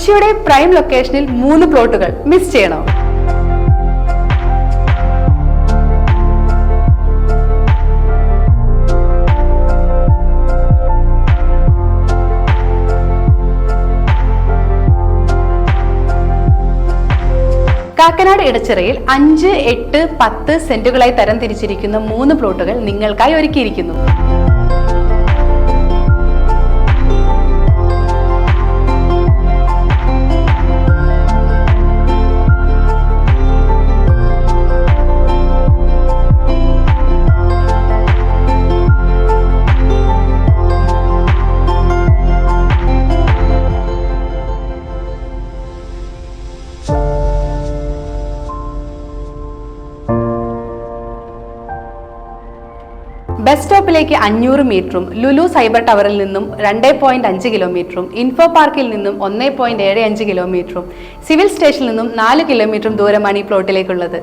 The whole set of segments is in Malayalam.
കൊച്ചിയുടെ പ്രൈം ലൊക്കേഷനിൽ 3 പ്ലോട്ടുകൾ മിസ് ചെയ്യണോ? കാക്കനാട് ഇടച്ചിറയിൽ 5, 8, 10 സെന്റുകളായി തരംതിരിച്ചിരിക്കുന്ന 3 പ്ലോട്ടുകൾ നിങ്ങൾക്കായി ഒരുക്കിയിരിക്കുന്നു. ബസ് സ്റ്റോപ്പിലേക്ക് 500 മീറ്ററും ലുലു സൈബർ ടവറിൽ നിന്നും 2.5 കിലോമീറ്ററും ഇൻഫോ പാർക്കിൽ നിന്നും 1.75 കിലോമീറ്ററും സിവിൽ സ്റ്റേഷനിൽ നിന്നും 4 കിലോമീറ്ററും ദൂരമാണ് ഈ പ്ലോട്ടിലേക്കുള്ളത്.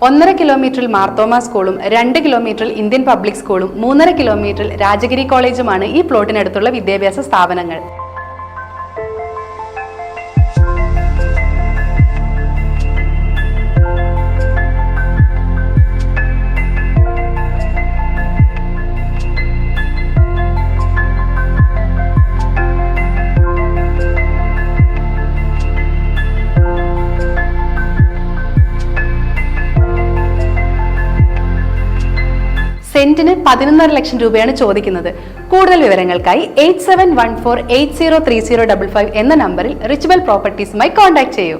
ഒന്നര കിലോമീറ്ററിൽ മാർത്തോമ സ്കൂളും 2 കിലോമീറ്ററിൽ ഇന്ത്യൻ പബ്ലിക് സ്കൂളും 3.5 കിലോമീറ്ററിൽ രാജഗിരി കോളേജുമാണ് ഈ പ്ലോട്ടിനടുത്തുള്ള വിദ്യാഭ്യാസ സ്ഥാപനങ്ങൾ. സെന്റിന് 11.5 ലക്ഷം രൂപയാണ് ചോദിക്കുന്നത്. കൂടുതൽ വിവരങ്ങൾക്കായി 8714803055 എന്ന നമ്പറിൽ റിച്ച്വെൽ പ്രോപ്പർട്ടീസുമായി കോൺടാക്ട് ചെയ്യൂ.